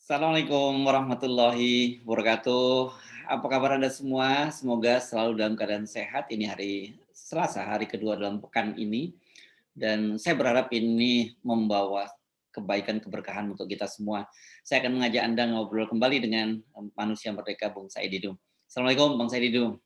Assalamualaikum warahmatullahi wabarakatuh. Apa kabar Anda semua? Semoga selalu dalam keadaan sehat. Ini hari Selasa, hari kedua dalam pekan ini. Dan saya berharap ini membawa kebaikan, keberkahan untuk kita semua. Saya akan mengajak Anda ngobrol kembali dengan manusia merdeka, Bung Said Didu. Assalamualaikum, Bang Said Didu.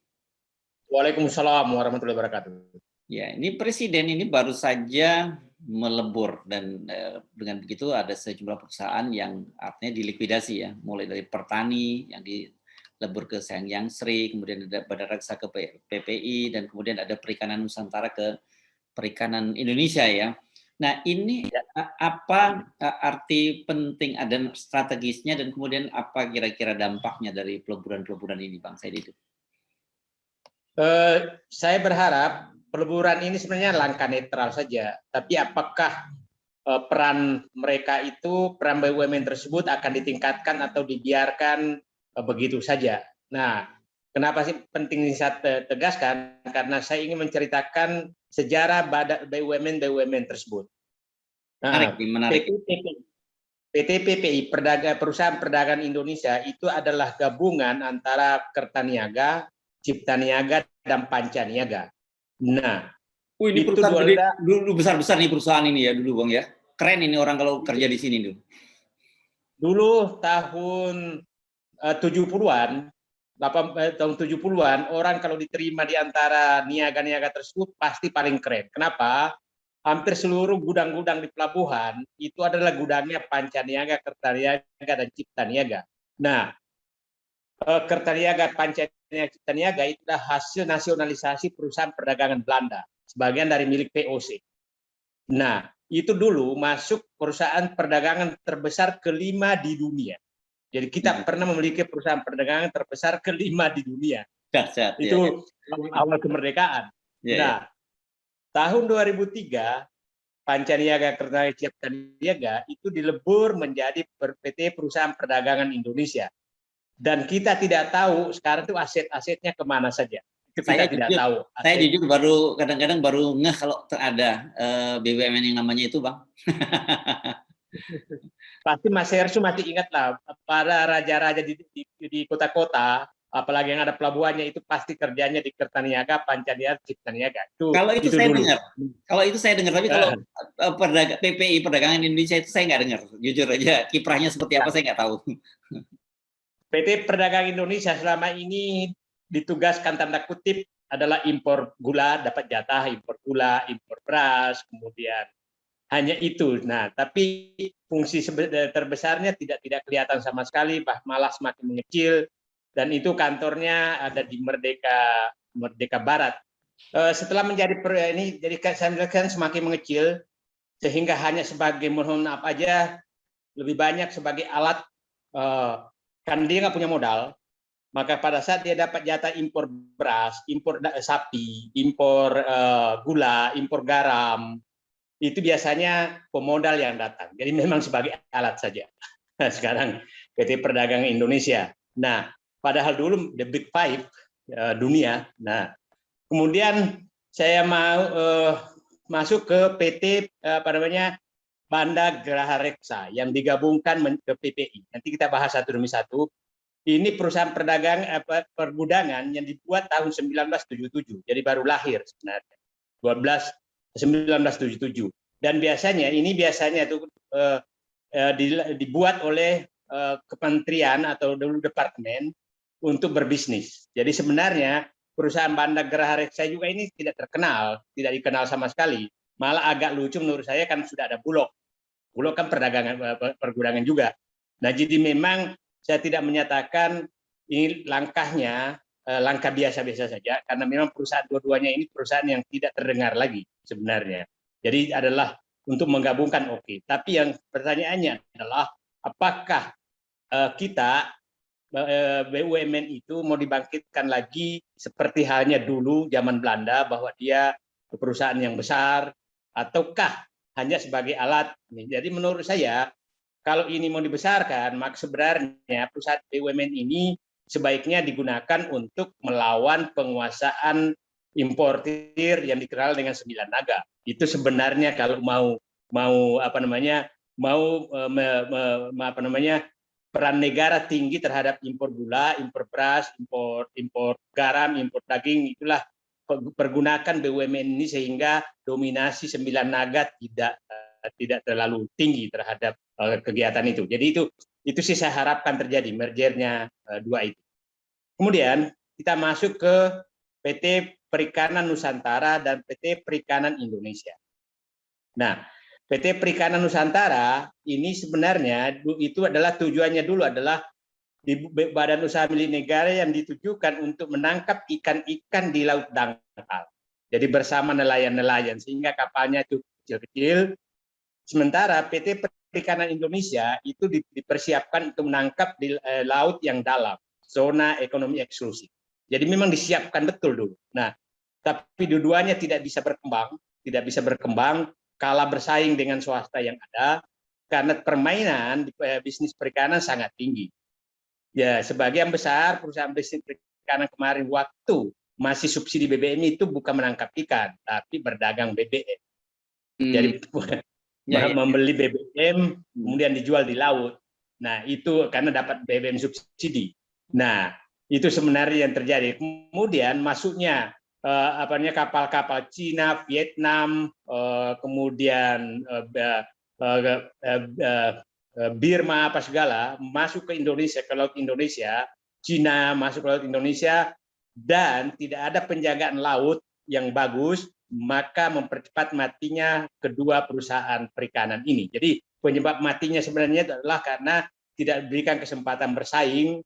Waalaikumsalam warahmatullahi wabarakatuh. Ya, ini presiden ini baru saja melebur dan dengan begitu ada sejumlah perusahaan yang artinya dilikuidasi ya, mulai dari Pertani yang dilebur ke Sanghyang Sri, kemudian ada Badan Reksa ke PPI, dan kemudian ada Perikanan Nusantara ke Perikanan Indonesia ya. Nah ini apa arti penting dan strategisnya dan kemudian apa kira-kira dampaknya dari peleburan-peleburan ini, Bang Said itu? Saya berharap peleburan ini sebenarnya langkah netral saja, tapi apakah peran mereka itu, peran BUMN tersebut akan ditingkatkan atau dibiarkan begitu saja. Nah, kenapa sih penting saya tegaskan? Karena saya ingin menceritakan sejarah BUMN tersebut. Nah, Menarik. PT PPI, Perusahaan Perdagangan Indonesia, itu adalah gabungan antara Kertaniaga, Cipta Niaga, dan Panca Niaga. Nah, ini itu perusahaan gede, dulu besar-besar nih perusahaan ini ya dulu, Bang ya. Keren ini orang kalau kerja di sini dulu. Dulu tahun 70-an, tahun 70-an, orang kalau diterima di antara niaga-niaga tersebut pasti paling keren. Kenapa? Hampir seluruh gudang-gudang di pelabuhan itu adalah gudangnya Panca Niaga, Kertaniaga, dan Cipta Niaga. Nah, Kertaniaga, Panca Niaga, Cipta Niaga itu adalah hasil nasionalisasi perusahaan perdagangan Belanda, sebagian dari milik VOC. Nah, itu dulu masuk perusahaan perdagangan terbesar kelima di dunia. Jadi kita pernah memiliki perusahaan perdagangan terbesar kelima di dunia. Itu awal kemerdekaan. Nah, tahun 2003 Panca Niaga, Kertaniaga, Cipta Niaga itu dilebur menjadi PT Perusahaan Perdagangan Indonesia. Dan kita tidak tahu sekarang itu aset-asetnya kemana saja. Kita tidak tahu. Saya jujur baru kadang-kadang baru ngeh kalau ada BUMN yang namanya itu, Bang. Pasti Mas Hersu masih ingat lah, para raja-raja di kota-kota, apalagi yang ada pelabuhannya itu pasti kerjanya di Kertaniaga, Panca Niaga, Cipta Niaga. Kalau itu saya dengar. Kalau itu saya dengar, tapi kalau PPI Perdagangan Indonesia itu saya nggak dengar. Jujur aja, kiprahnya seperti apa saya nggak tahu. PT Perdagangan Indonesia selama ini ditugaskan tanda kutip adalah impor gula, dapat jatah impor gula, impor beras, kemudian hanya itu. Nah, tapi fungsi terbesarnya tidak kelihatan sama sekali, malah semakin mengecil, dan itu kantornya ada di Merdeka Barat. Setelah menjadi ini, jadi saya melihat semakin mengecil, sehingga hanya sebagai mohon maaf aja, lebih banyak sebagai alat, kan dia nggak punya modal, maka pada saat dia dapat jatah impor beras, impor sapi, impor gula, impor garam, itu biasanya pemodal yang datang. Jadi memang sebagai alat saja. Sekarang PT Perdagangan Indonesia. Nah, padahal dulu the big five dunia. Nah, kemudian saya mau masuk ke PT Banda Geraha Reksa yang digabungkan ke PPI. Nanti kita bahas satu demi satu. Ini perusahaan pergudangan yang dibuat tahun 1977, jadi baru lahir sebenarnya. 1977. Dan biasanya itu dibuat oleh kementerian atau dulu departemen untuk berbisnis. Jadi sebenarnya perusahaan Banda Geraha Reksa juga ini tidak terkenal, tidak dikenal sama sekali. Malah agak lucu menurut saya, kan sudah ada Bulog. Bulog kan pergudangan juga. Nah, jadi memang saya tidak menyatakan ini langkahnya langkah biasa-biasa saja, karena memang perusahaan dua-duanya ini perusahaan yang tidak terdengar lagi sebenarnya. Jadi adalah untuk menggabungkan oke. Tapi yang pertanyaannya adalah apakah kita BUMN itu mau dibangkitkan lagi seperti halnya dulu zaman Belanda, bahwa dia perusahaan yang besar, ataukah hanya sebagai alat. Jadi menurut saya, kalau ini mau dibesarkan, maka sebenarnya perusahaan BUMN ini sebaiknya digunakan untuk melawan penguasaan importir yang dikenal dengan 9 naga. Itu sebenarnya kalau mau peran negara tinggi terhadap impor gula, impor beras, impor garam, impor daging. Itulah pergunakan BUMN ini sehingga dominasi 9 naga tidak terlalu tinggi terhadap kegiatan itu. Jadi itu sih saya harapkan terjadi mergernya dua itu. Kemudian kita masuk ke PT Perikanan Nusantara dan PT Perikanan Indonesia. Nah, PT Perikanan Nusantara ini sebenarnya itu adalah tujuannya dulu adalah di badan usaha milik negara yang ditujukan untuk menangkap ikan-ikan di laut dangkal. Jadi bersama nelayan-nelayan sehingga kapalnya itu kecil-kecil. Sementara PT Perikanan Indonesia itu dipersiapkan untuk menangkap di laut yang dalam, zona ekonomi eksklusif. Jadi memang disiapkan betul dulu. Nah, tapi dua-duanya tidak bisa berkembang, kalah bersaing dengan swasta yang ada karena permainan di bisnis perikanan sangat tinggi. Ya, sebagian besar perusahaan bisnis perikanan kemarin waktu masih subsidi BBM itu bukan menangkap ikan, tapi berdagang BBM. Jadi membeli BBM kemudian dijual di laut. Nah, itu karena dapat BBM subsidi. Nah, itu sebenarnya yang terjadi. Kemudian masuknya kapal-kapal Cina, Vietnam, kemudian Birma apa segala masuk ke Indonesia, ke laut Indonesia, Cina masuk ke laut Indonesia, dan tidak ada penjagaan laut yang bagus, maka mempercepat matinya kedua perusahaan perikanan ini. Jadi penyebab matinya sebenarnya adalah karena tidak diberikan kesempatan bersaing,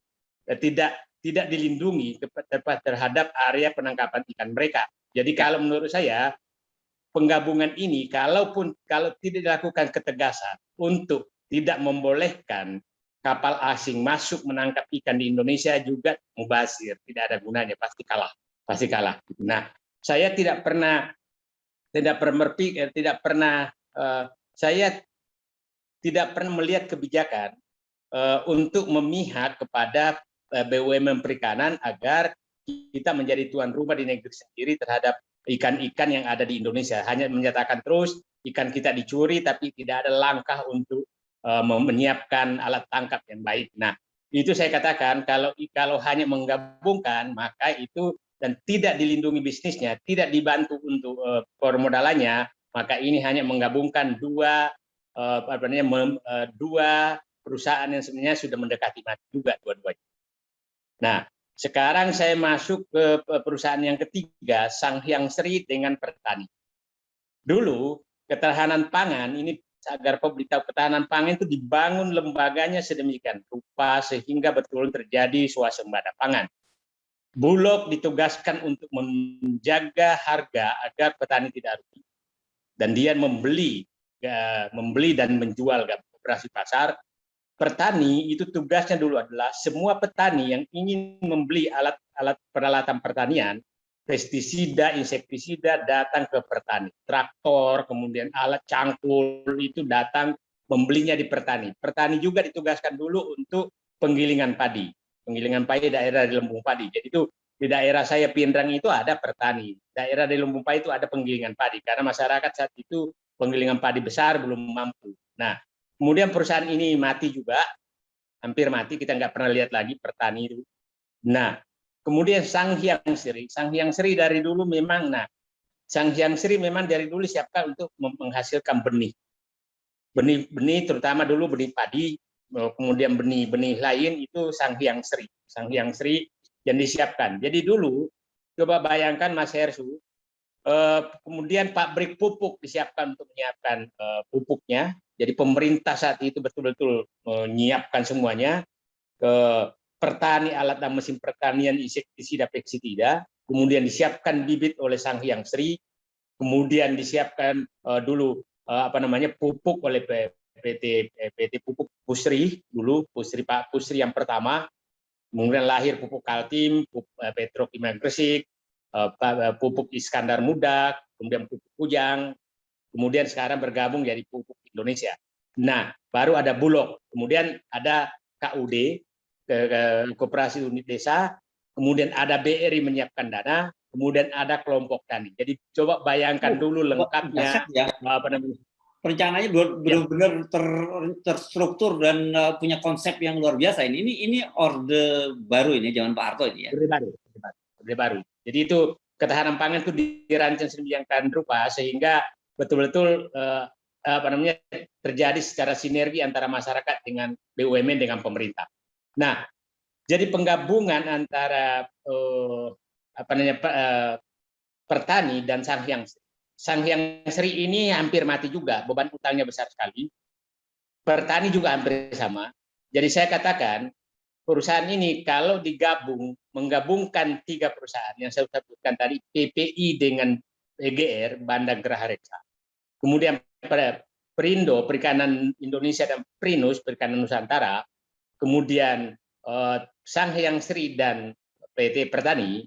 tidak dilindungi terhadap area penangkapan ikan mereka. Jadi kalau menurut saya penggabungan ini kalau tidak dilakukan ketegasan untuk tidak membolehkan kapal asing masuk menangkap ikan di Indonesia juga mubazir, tidak ada gunanya, pasti kalah. Nah, saya saya tidak pernah melihat kebijakan untuk memihak kepada BUMN perikanan agar kita menjadi tuan rumah di negeri sendiri terhadap ikan-ikan yang ada di Indonesia. Hanya menyatakan terus ikan kita dicuri, tapi tidak ada langkah untuk menyiapkan alat tangkap yang baik. Nah, itu saya katakan kalau hanya menggabungkan maka itu dan tidak dilindungi bisnisnya, tidak dibantu untuk permodalannya, maka ini hanya menggabungkan dua perusahaan yang sebenarnya sudah mendekati mati juga dua-duanya. Nah, sekarang saya masuk ke perusahaan yang ketiga, Sanghyang Sri dengan Pertani. Dulu ketahanan pangan ini agar publik tahu ketahanan pangan itu dibangun lembaganya sedemikian rupa sehingga betul terjadi swasembada pangan. Bulog ditugaskan untuk menjaga harga agar petani tidak rugi dan dia membeli dan menjual ke operasi pasar. Petani itu tugasnya dulu adalah semua petani yang ingin membeli alat peralatan pertanian, pestisida, insektisida datang ke petani. Traktor, kemudian alat cangkul itu datang membelinya di petani. Petani juga ditugaskan dulu untuk penggilingan padi. Penggilingan padi daerah di Lumbung Padi. Jadi itu di daerah saya Pindrang itu ada petani. Daerah di Lumbung Padi itu ada penggilingan padi karena masyarakat saat itu penggilingan padi besar belum mampu. Nah, kemudian perusahaan ini mati juga, hampir mati, kita nggak pernah lihat lagi petani itu. Nah, kemudian Sanghyang Sri dari dulu memang, Sanghyang Sri memang dari dulu siapkan untuk menghasilkan benih terutama dulu benih padi, kemudian benih lain itu Sanghyang Sri yang disiapkan. Jadi dulu coba bayangkan Mas Hersu, kemudian pabrik pupuk disiapkan untuk menyiapkan pupuknya. Jadi pemerintah saat itu betul-betul menyiapkan semuanya, petani alat dan mesin pertanian, insektisida, pestisida, kemudian disiapkan bibit oleh Sanghyang Sri, kemudian disiapkan dulu pupuk oleh PT Pupuk Pusri dulu, Pak Pusri yang pertama, kemudian lahir pupuk Kaltim, Petrokimia Gresik, pupuk Iskandar Muda, kemudian pupuk Kujang, kemudian sekarang bergabung jadi Pupuk Indonesia. Nah, baru ada Bulog, kemudian ada KUD, Koperasi Unit Desa, kemudian ada BRI menyiapkan dana, kemudian ada kelompok tani. Jadi coba bayangkan dulu lengkapnya perencanaannya Ya, benar-benar terstruktur dan punya konsep yang luar biasa ini. Ini orde baru ini zaman Pak Harto ini ya. Orde Baru, Orde Baru. Jadi itu ketahanan pangan itu dirancang sedemikian rupa sehingga betul-betul apa namanya terjadi secara sinergi antara masyarakat dengan BUMN dengan pemerintah. Nah, jadi penggabungan antara apa namanya Pertani dan Sanghyang Sri ini hampir mati juga, beban utangnya besar sekali. Pertani juga hampir sama. Jadi saya katakan perusahaan ini kalau menggabungkan 3 perusahaan yang saya sebutkan tadi, PPI dengan PGR, Banda Geraha Reksa, kemudian Perindo, Perikanan Indonesia, dan Prinus, Perikanan Nusantara, kemudian Sanghyang Sri dan PT Pertani,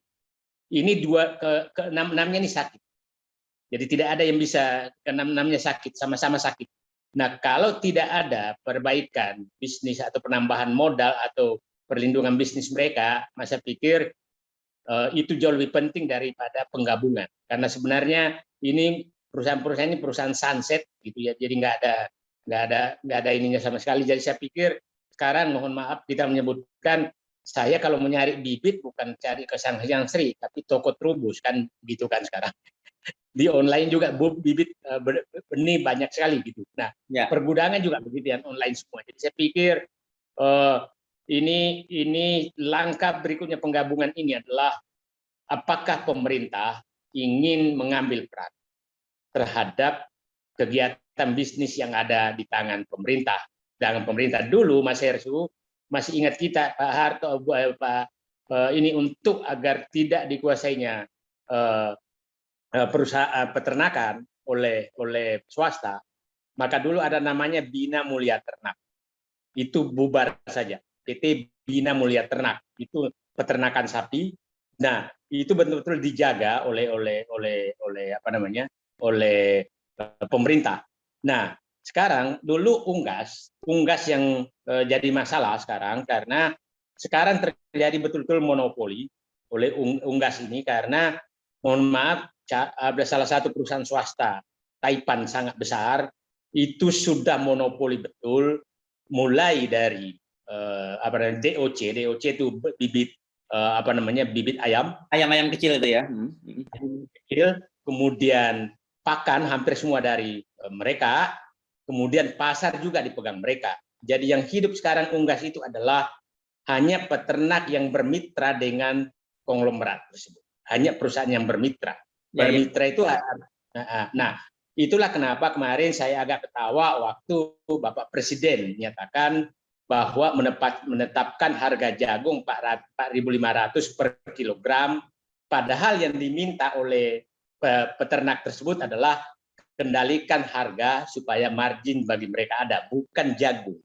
ini keenam-enamnya ini sakit. Jadi tidak ada yang bisa, keenam-enamnya sakit, sama-sama sakit. Nah, kalau tidak ada perbaikan bisnis atau penambahan modal atau perlindungan bisnis mereka, saya pikir itu jauh lebih penting daripada penggabungan. Karena sebenarnya ini perusahaan-perusahaan ini perusahaan sunset gitu ya, jadi nggak ada ininya sama sekali. Jadi saya pikir sekarang mohon maaf kita menyebutkan, saya kalau mencari bibit bukan cari ke Sanghyang Sri, tapi toko Trubus kan gitu kan sekarang. Di online juga bibit benih banyak sekali gitu. Nah, Ya. pergudangan juga begitu yang online semua. Jadi saya pikir ini langkah berikutnya penggabungan ini adalah apakah pemerintah ingin mengambil peran terhadap kegiatan bisnis yang ada di tangan pemerintah. Dengan pemerintah dulu, Mas Hersu, masih ingat kita Pak Harto, Pak ini untuk agar tidak dikuasainya perusahaan peternakan oleh swasta, maka dulu ada namanya Bina Mulia Ternak. Itu bubar saja. PT Bina Mulia Ternak itu peternakan sapi. Nah, itu betul-betul dijaga oleh apa namanya? Oleh pemerintah. Nah, sekarang dulu unggas yang jadi masalah sekarang karena sekarang terjadi betul-betul monopoli oleh unggas ini karena mohon maaf ada salah satu perusahaan swasta Taipan sangat besar itu sudah monopoli betul mulai dari apa namanya DOC itu bibit apa namanya bibit ayam Ayam-ayam kecil itu ya. kecil, kemudian pakan hampir semua dari mereka, kemudian pasar juga dipegang mereka. Jadi yang hidup sekarang unggas itu adalah hanya peternak yang bermitra dengan konglomerat tersebut. Hanya perusahaan yang bermitra. Ya, ya. Bermitra itu nah, itulah kenapa kemarin saya agak ketawa waktu Bapak Presiden menyatakan bahwa menetapkan harga jagung 4.500 per kilogram, padahal yang diminta oleh peternak tersebut adalah kendalikan harga supaya margin bagi mereka ada, bukan jagung.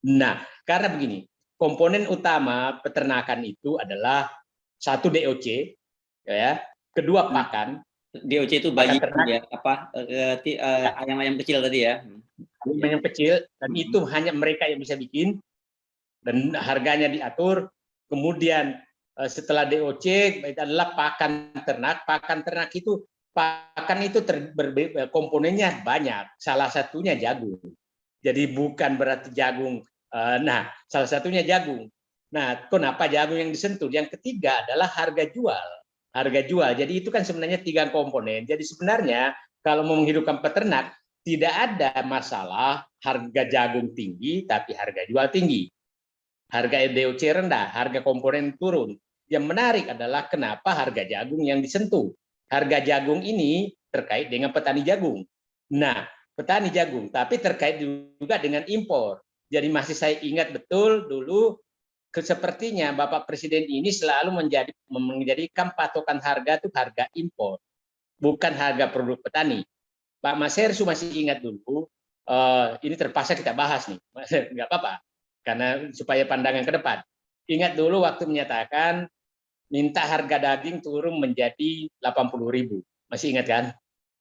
Nah, karena begini, komponen utama peternakan itu adalah satu DOC, ya, kedua pakan. DOC itu Pakan bayi ternak ya, apa ayam-ayam kecil tadi ya. yang kecil, dan itu hanya mereka yang bisa bikin, dan harganya diatur. Kemudian setelah DOC itu adalah pakan ternak. Pakan ternak itu komponennya banyak. Salah satunya jagung. Jadi bukan berarti jagung. Nah, salah satunya jagung. Nah, kenapa jagung yang disentuh? Yang ketiga adalah harga jual. Harga jual. Jadi itu kan sebenarnya 3 komponen. Jadi sebenarnya kalau mau menghidupkan peternak, tidak ada masalah harga jagung tinggi, tapi harga jual tinggi. Harga DOC rendah, harga komponen turun. Yang menarik adalah kenapa harga jagung yang disentuh. Harga jagung ini terkait dengan petani jagung. Nah, petani jagung, tapi terkait juga dengan impor. Jadi masih saya ingat betul dulu sepertinya Bapak Presiden ini selalu menjadikan patokan harga itu harga impor, bukan harga produk petani. Pak Mas Hersu masih ingat dulu, ini terpaksa kita bahas nih, nggak apa-apa, karena supaya pandangan ke depan. Ingat dulu waktu menyatakan minta harga daging turun menjadi 80.000, masih ingat kan?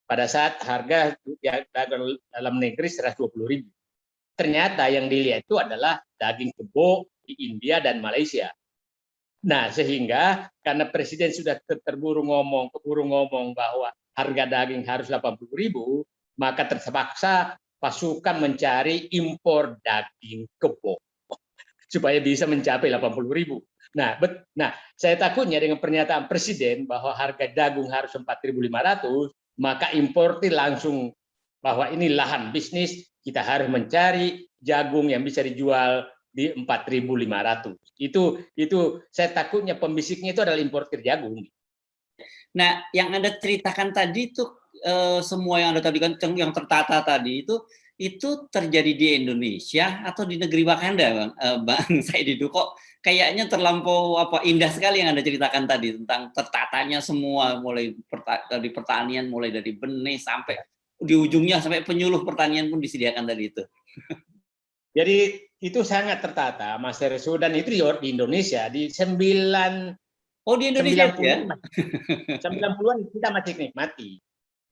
Pada saat harga dalam negeri 120.000. Ternyata yang dilihat itu adalah daging kebo di India dan Malaysia. Nah, sehingga karena Presiden sudah keburu ngomong bahwa harga daging harus 80.000, maka terpaksa pasukan mencari impor daging kebo supaya bisa mencapai 80.000. Nah, saya takutnya dengan pernyataan Presiden bahwa harga jagung harus 4.500, maka importir langsung bahwa ini lahan bisnis, kita harus mencari jagung yang bisa dijual di 4.500. Itu saya takutnya pembisiknya itu adalah importir jagung. Nah, yang Anda ceritakan tadi itu semua yang Anda tadi kan yang tertata tadi itu terjadi di Indonesia atau di negeri Wakanda, Bang Saididu? Kok kayaknya terlampau indah sekali yang Anda ceritakan tadi tentang tertatanya semua, mulai dari pertanian, mulai dari benih sampai di ujungnya sampai penyuluh pertanian pun disediakan tadi itu. Jadi itu sangat tertata, Mas Hersu, dan itu di Indonesia di 9 Oh, di Indonesia ya? 90-an kita masih nikmati.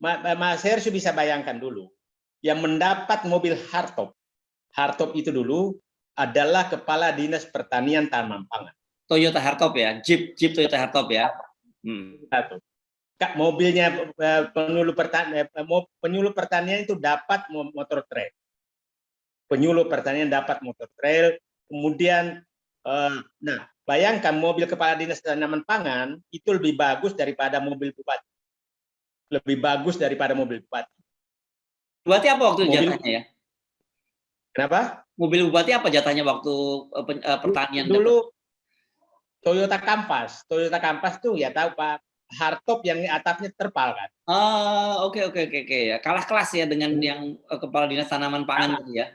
Mas Hersu bisa bayangkan dulu, yang mendapat mobil hardtop itu dulu adalah Kepala Dinas Pertanian Tanaman Pangan. Toyota hardtop ya, Jeep Toyota hardtop ya. Mobilnya penyuluh pertanian itu dapat motor trail. Penyuluh pertanian dapat motor trail. Kemudian, bayangkan mobil Kepala Dinas Tanaman Pangan itu lebih bagus daripada mobil bupati. Lebih bagus daripada mobil bupati. Bupati apa waktu jatahnya ya? Kenapa? Mobil bupati apa jatahnya waktu pertanian? Dulu Toyota Kampas tuh ya tahu Pak, hardtop yang atapnya terpal kan. Oke ya. Kalah kelas ya dengan yang Kepala Dinas Tanaman Pangan tadi ya.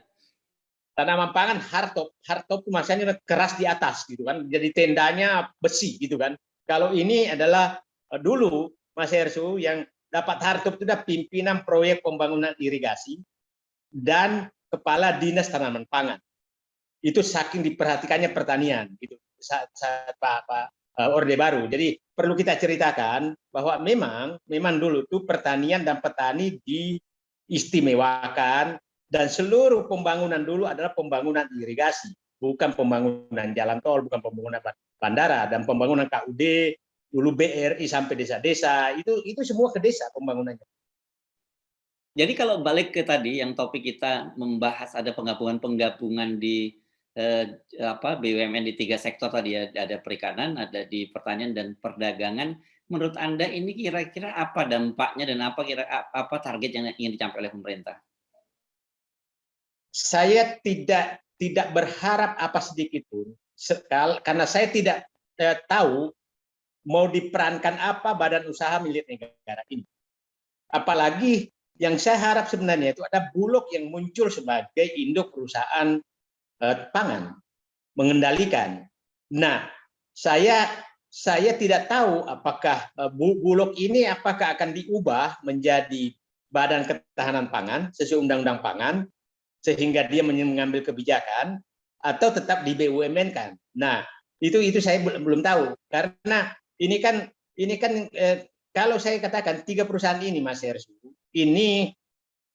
Tanaman pangan hardtop itu maksudnya keras di atas gitu kan. Jadi tendanya besi gitu kan. Kalau ini adalah dulu Mas Hersu yang dapat hardtop itu adalah pimpinan proyek pembangunan irigasi dan Kepala Dinas Tanaman Pangan. Itu saking diperhatikannya pertanian gitu saat Pak Orde Baru. Jadi perlu kita ceritakan bahwa memang dulu tuh pertanian dan petani diistimewakan, dan seluruh pembangunan dulu adalah pembangunan irigasi, bukan pembangunan jalan tol, bukan pembangunan bandara, dan pembangunan KUD dulu BRI sampai desa-desa itu semua ke desa pembangunannya. Jadi kalau balik ke tadi yang topik kita membahas ada penggabungan di BUMN di 3 sektor tadi ya, ada perikanan, ada di pertanian dan perdagangan. Menurut Anda ini kira-kira apa dampaknya dan apa target yang ingin dicapai oleh pemerintah? Saya tidak berharap apa sedikit pun, karena saya tidak tahu mau diperankan apa badan usaha milik negara ini. Apalagi yang saya harap sebenarnya itu ada Bulog yang muncul sebagai induk perusahaan pangan, mengendalikan. Nah, saya tidak tahu apakah Bulog ini apakah akan diubah menjadi Badan Ketahanan Pangan sesuai Undang-Undang Pangan, sehingga dia mengambil kebijakan, atau tetap di BUMN kan. Nah, itu saya belum tahu, karena ini kan kalau saya katakan 3 perusahaan ini, Mas Hersu, ini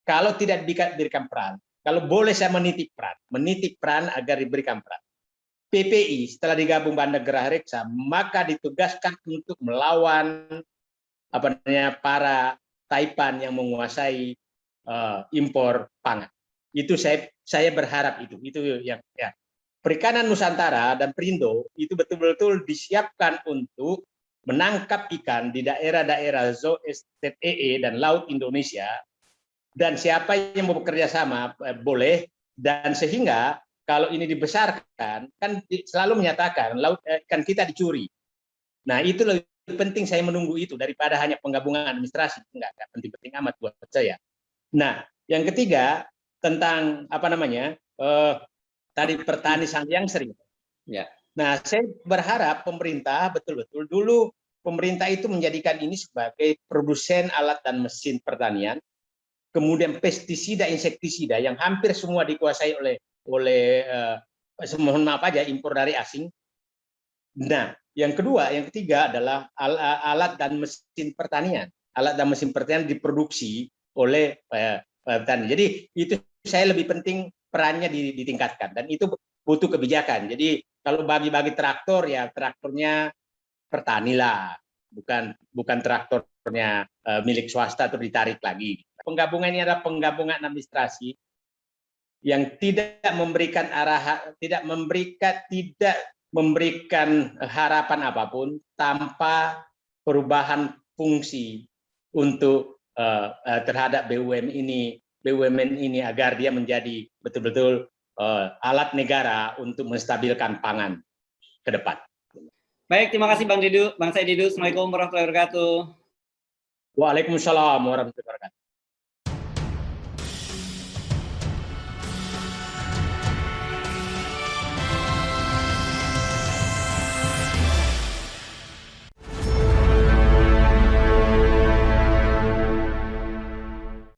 kalau tidak diberikan peran, kalau boleh saya menitip peran agar diberikan peran. PPI setelah digabung Banda Geraha Reksa, maka ditugaskan untuk melawan para Taipan yang menguasai impor pangan. Itu saya berharap itu yang ya. Perikanan Nusantara dan Perindo itu betul-betul disiapkan untuk menangkap ikan di daerah-daerah ZOE dan Laut Indonesia, dan siapa yang mau bekerja sama boleh, dan sehingga kalau ini dibesarkan kan selalu menyatakan laut ikan kita dicuri. Nah, itu lebih penting, saya menunggu itu daripada hanya penggabungan administrasi, enggak penting-penting amat buat saya. Nah, yang ketiga tentang tadi petani yang sering. Ya. Nah, saya berharap pemerintah betul-betul dulu pemerintah itu menjadikan ini sebagai produsen alat dan mesin pertanian, kemudian pestisida, insektisida yang hampir semua dikuasai oleh mohon maaf aja impor dari asing. Nah, yang ketiga adalah alat dan mesin pertanian. Alat dan mesin pertanian diproduksi oleh petani. Jadi itu saya lebih penting perannya ditingkatkan, dan itu butuh kebijakan. Jadi kalau bagi-bagi traktor, ya traktornya petani lah, bukan traktornya milik swasta atau ditarik lagi. penggabungan ini adalah penggabungan administrasi yang tidak memberikan harapan apapun tanpa perubahan fungsi untuk terhadap BUMN ini agar dia menjadi betul-betul alat negara untuk menstabilkan pangan ke depan. Baik, terima kasih Bang Said Didu. Assalamualaikum warahmatullahi wabarakatuh. Waalaikumsalam warahmatullahi wabarakatuh.